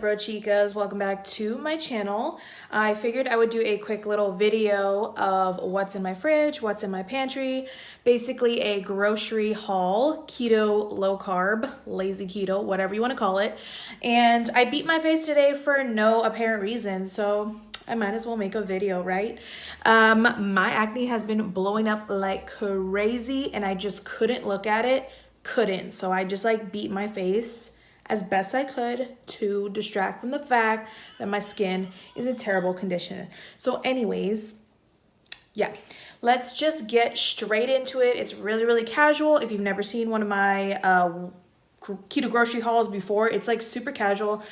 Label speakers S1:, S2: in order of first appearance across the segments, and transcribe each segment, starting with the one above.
S1: BROCHIKAS? Welcome back to my channel. I figured I would do a quick little video of what's in my fridge, what's in my pantry, basically a grocery haul, keto, low carb, lazy keto, whatever you want to call it. And I beat my face today for no apparent reason, so I might as well make a video, right? My acne has been blowing up like crazy and I just couldn't look at it, so I just like beat my face as best I could to distract from the fact that my skin is in terrible condition. So anyways, yeah, let's just get straight into it. It's really casual. If you've never seen one of my keto grocery hauls before, it's like super casual.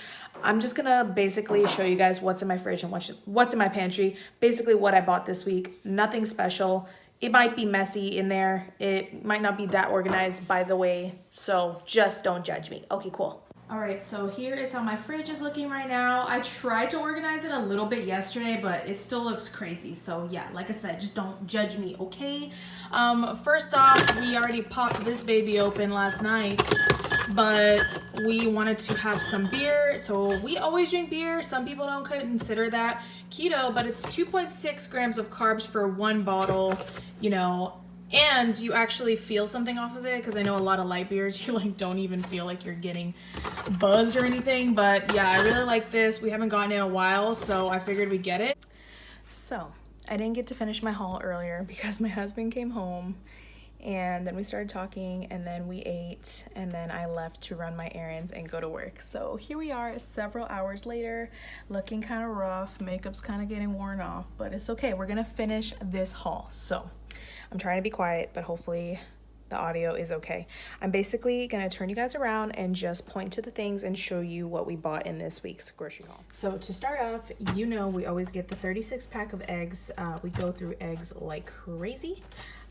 S1: I'm just gonna basically show you guys what's in my fridge and what's in my pantry, basically what I bought this week. Nothing special. It might be messy in there. It might not be that organized, by the way, so just don't judge me. Okay, cool. All right, so here is how my fridge is looking right now. I tried to organize it a little bit yesterday, but it still looks crazy. So yeah, like I said, just don't judge me, okay? First off, we already popped this baby open last night, but we wanted to have some beer. So we always drink beer. Some people don't consider that keto, but it's 2.6 grams of carbs for one bottle, you know, and you actually feel something off of it, because I know a lot of light beers, you like don't even feel like you're getting buzzed or anything. But yeah, I really like this. We haven't gotten it in a while, so I figured we'd get it. So I didn't get to finish my haul earlier because my husband came home and then we started talking and then we ate and then I left to run my errands and go to work. So here we are several hours later, looking kind of rough. Makeup's kind of getting worn off, but it's okay. We're gonna finish this haul. So I'm trying to be quiet, but hopefully the audio is okay. I'm basically gonna turn you guys around and just point to the things and show you what we bought in this week's grocery haul. So to start off, you know we always get the 36 pack of eggs. We go through eggs like crazy.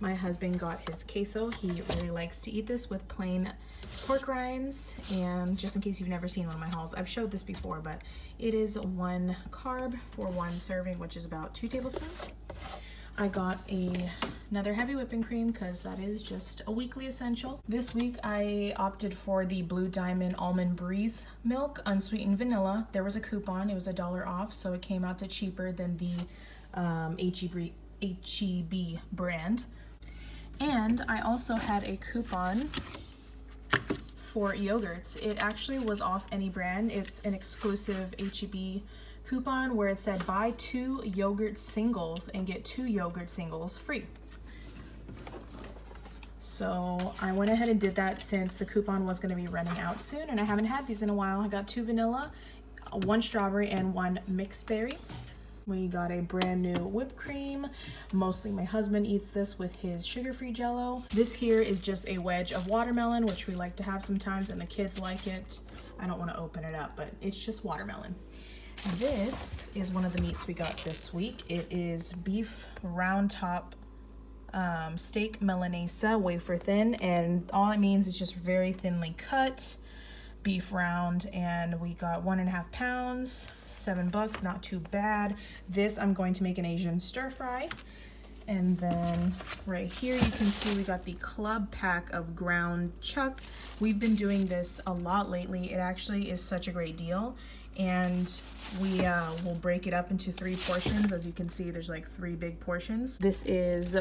S1: My husband got his queso. He really likes to eat this with plain pork rinds. And just in case you've never seen one of my hauls, I've showed this before, but it is 1 carb for 1 serving, which is about 2 tablespoons. I got another heavy whipping cream because that is just a weekly essential. This week I opted for the Blue Diamond Almond Breeze milk, unsweetened vanilla. There was a coupon, it was $1 off, so it came out to cheaper than the HEB brand. And I also had a coupon for yogurts. It actually was off any brand. It's an exclusive HEB coupon where it said buy 2 yogurt singles and get 2 yogurt singles free. So I went ahead and did that since the coupon was going to be running out soon and I haven't had these in a while. I got 2 vanilla, 1 strawberry, and 1 mixed berry. We got a brand new whipped cream. Mostly my husband eats this with his sugar-free Jell-O. This here is just a wedge of watermelon, which we like to have sometimes and the kids like it. I don't want to open it up, but it's just watermelon. This is one of the meats we got this week. It is beef round top steak Milanese, wafer thin, and all it means is just very thinly cut beef round, and we got 1.5 pounds, $7, not too bad. This I'm going to make an Asian stir fry. And then right here you can see we got the club pack of ground chuck. We've been doing this a lot lately. It actually is such a great deal. And we will break it up into 3 portions. As you can see, there's like 3 big portions. This is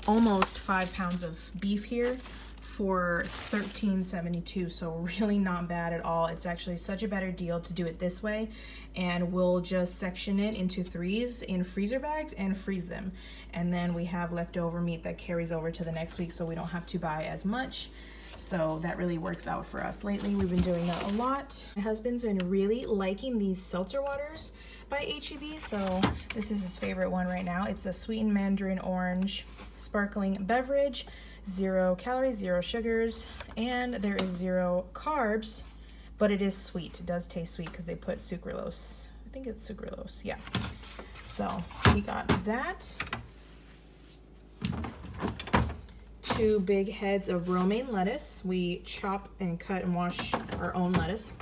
S1: almost 5 pounds of beef here for $13.72, so really not bad at all. It's actually such a better deal to do it this way, and we'll just section it into 3s in freezer bags and freeze them, and then we have leftover meat that carries over to the next week, so we don't have to buy as much. So that really works out for us. Lately we've been doing that a lot. My husband's been really liking these seltzer waters by HEB, so this is his favorite one right now. It's a sweetened mandarin orange sparkling beverage, 0 calories, 0 sugars, and there is 0 carbs, but it is sweet. It does taste sweet because they put sucralose. I think it's sucralose, yeah. So we got that. 2 big heads of romaine lettuce. We chop and cut and wash our own lettuce.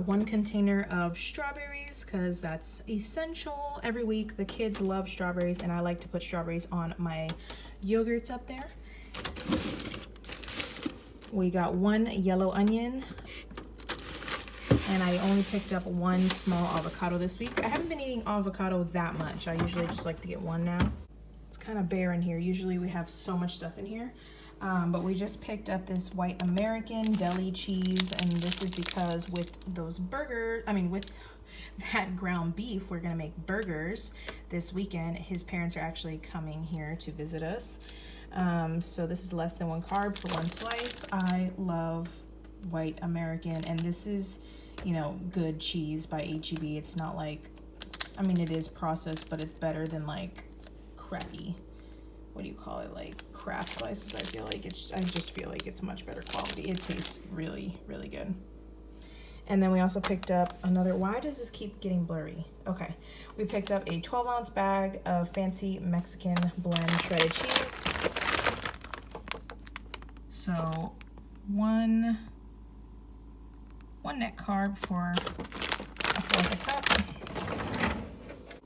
S1: 1 container of strawberries, because that's essential. Every week the kids love strawberries and I like to put strawberries on my yogurts up there. We got 1 yellow onion, and I only picked up 1 small avocado this week. I haven't been eating avocado that much. I usually just like to get 1 now. It's kind of bare in here. Usually we have so much stuff in here. But we just picked up this white American deli cheese, and this is because with those burgers, with that ground beef, we're gonna make burgers this weekend. His parents are actually coming here to visit us. So this is less than 1 carb for 1 slice. I love white American, and this is, you know, good cheese by H-E-B. It's not like, it is processed, but it's better than like crappy, what do you call it, like Kraft slices. I just feel like it's much better quality. It tastes really, really good. And then we also picked up another, why does this keep getting blurry? Okay, we picked up a 12-ounce bag of fancy Mexican blend shredded cheese. So one net carb for a 1/4 cup.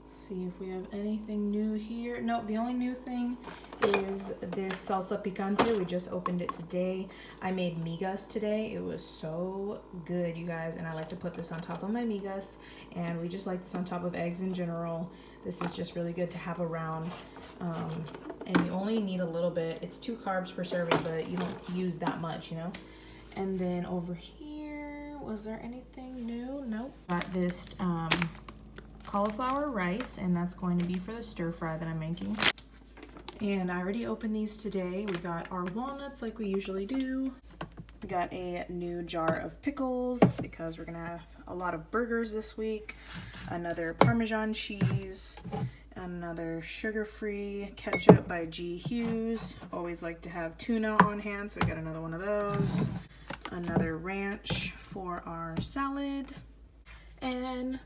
S1: See if we have anything new here. Nope, the only new thing is this salsa picante. We just opened it today. I made migas today. It was so good, you guys, and I like to put this on top of my migas, and we just like this on top of eggs in general. This is just really good to have around, and you only need a little bit. It's 2 carbs per serving, but you don't use that much, you know. And then over here, was there anything new? Nope. Got this cauliflower rice, and that's going to be for the stir fry that I'm making. And I already opened these today. We got our walnuts like we usually do. We got a new jar of pickles because we're gonna have a lot of burgers this week. Another Parmesan cheese, another sugar-free ketchup by G. Hughes. Always like to have tuna on hand, so I got another one of those. Another ranch for our salad. And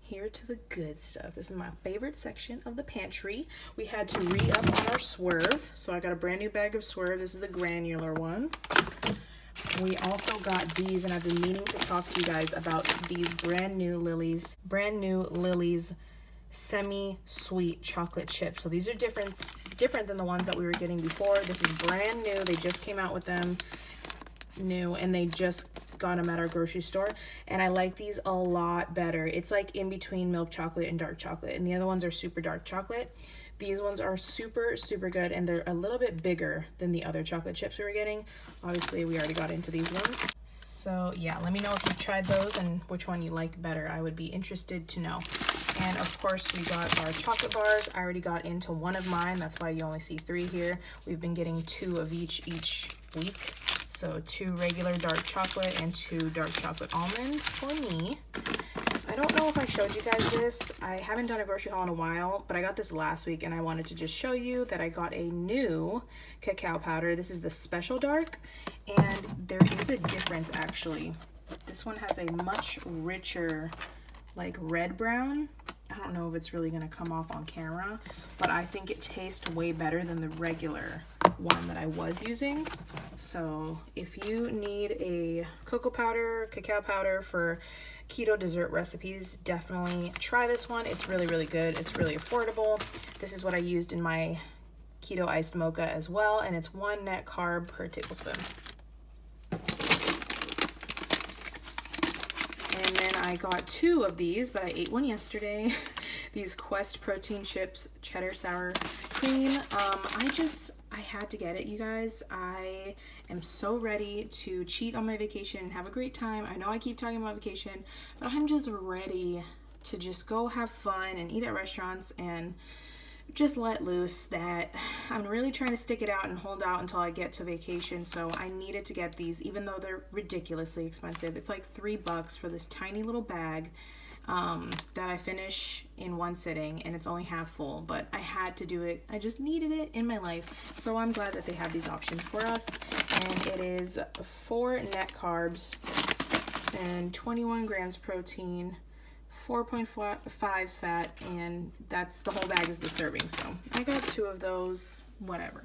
S1: here to the good stuff. This is my favorite section of the pantry. We had to re-up on our Swerve, so I got a brand new bag of Swerve. This is the granular one. We also got these, and I've been meaning to talk to you guys about these brand new Lily's semi-sweet chocolate chips. So these are different than the ones that we were getting before. This is brand new. They just came out with them new, and they just got them at our grocery store, and I like these a lot better. It's like in between milk chocolate and dark chocolate, and the other ones are super dark chocolate. These ones are super good, and they're a little bit bigger than the other chocolate chips we were getting. Obviously we already got into these ones, so yeah, let me know if you've tried those and which one you like better. I would be interested to know. And of course we got our chocolate bars. I already got into 1 of mine, that's why you only see 3 here. We've been getting 2 of each week. So 2 regular dark chocolate and 2 dark chocolate almonds for me. I don't know if I showed you guys this. I haven't done a grocery haul in a while, but I got this last week, and I wanted to just show you that I got a new cacao powder. This is the special dark, and there is a difference actually. This one has a much richer, like red brown. I don't know if it's really gonna come off on camera, but I think it tastes way better than the regular one that I was using. So if you need a cacao powder for keto dessert recipes, definitely try this one. It's really good. It's really affordable. This is what I used in my keto iced mocha as well, and it's 1 net carb per tablespoon. And then I got 2 of these, but I ate 1 yesterday. These Quest protein chips, cheddar sour cream. I had to get it, you guys. I am so ready to cheat on my vacation and have a great time. I know I keep talking about vacation, but I'm just ready to just go have fun and eat at restaurants and just let loose. That I'm really trying to stick it out and hold out until I get to vacation. So I needed to get these, even though they're ridiculously expensive. It's like $3 for this tiny little bag that I finish in 1 sitting, and it's only half full, but I had to do it. I just needed it in my life, so I'm glad that they have these options for us. And it is 4 net carbs and 21 grams protein, 4.5 fat, and that's the whole bag is the serving. So I got 2 of those, whatever.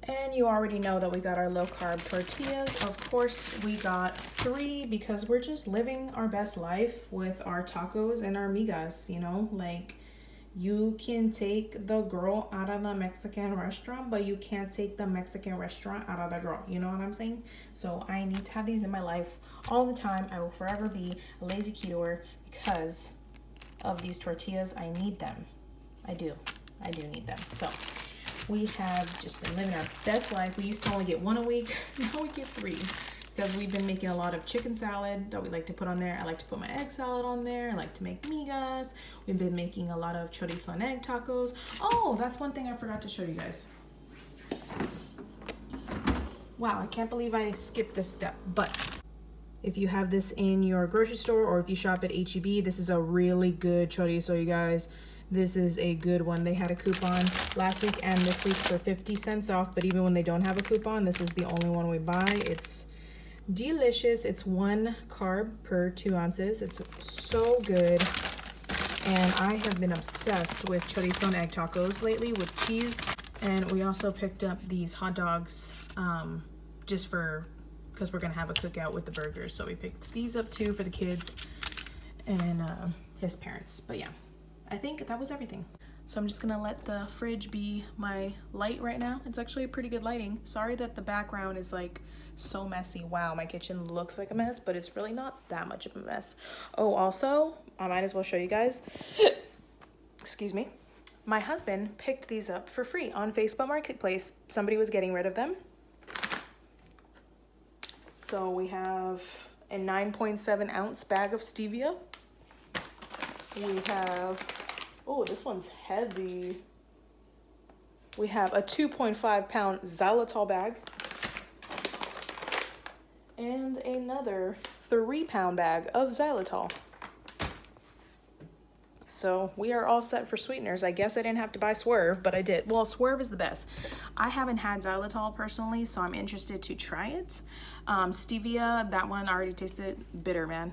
S1: And you already know that we got our low-carb tortillas. Of course, we got 3 because we're just living our best life with our tacos and our migas, you know? Like, You can take the girl out of the Mexican restaurant, but you can't take the Mexican restaurant out of the girl. You know what I'm saying? So I need to have these in my life all the time. I will forever be a lazy ketoer because of these tortillas. I need them. I do need them. So we have just been living our best life. We used to only get one a week. Now we get 3. Because we've been making a lot of chicken salad that we like to put on there. I like to put my egg salad on there. I like to make migas. We've been making a lot of chorizo and egg tacos. Oh, that's one thing I forgot to show you guys. Wow, I can't believe I skipped this step. But if you have this in your grocery store or if you shop at HEB, this is a really good chorizo, you guys. This is a good one. They had a coupon last week and this week for 50 cents off. But even when they don't have a coupon, this is the only one we buy. It's delicious. It's 1 carb per 2 ounces. It's so good. And I have been obsessed with chorizo and egg tacos lately with cheese. And we also picked up these hot dogs just because we're gonna have a cookout with the burgers. So we picked these up too for the kids and his parents. But yeah, I think that was everything. So I'm just gonna let the fridge be my light right now. It's actually a pretty good lighting. Sorry that the background is like so messy. Wow, my kitchen looks like a mess, but it's really not that much of a mess. Oh, also, I might as well show you guys. Excuse me. My husband picked these up for free on Facebook Marketplace. Somebody was getting rid of them. So we have a 9.7 ounce bag of stevia. We have, oh, this one's heavy. We have a 2.5 pound xylitol bag. And another 3-pound bag of xylitol. So we are all set for sweeteners. I guess I didn't have to buy Swerve, but I did. Well, Swerve is the best. I haven't had xylitol personally, so I'm interested to try it. Stevia, that one already tasted bitter, man.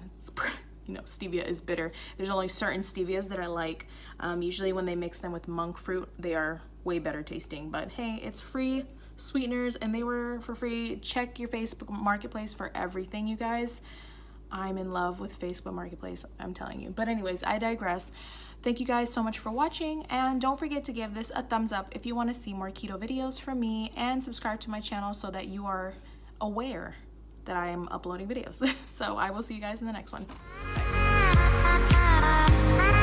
S1: You know, stevia is bitter. There's only certain stevias that I like. Usually when they mix them with monk fruit, they are way better tasting. But hey, it's free sweeteners and they were for free. Check your Facebook Marketplace for everything, you guys. I'm in love with Facebook Marketplace, I'm telling you. But anyways, I digress. Thank you guys so much for watching, and don't forget to give this a thumbs up if you want to see more keto videos from me, and subscribe to my channel so that you are aware that I am uploading videos. So I will see you guys in the next one. Bye.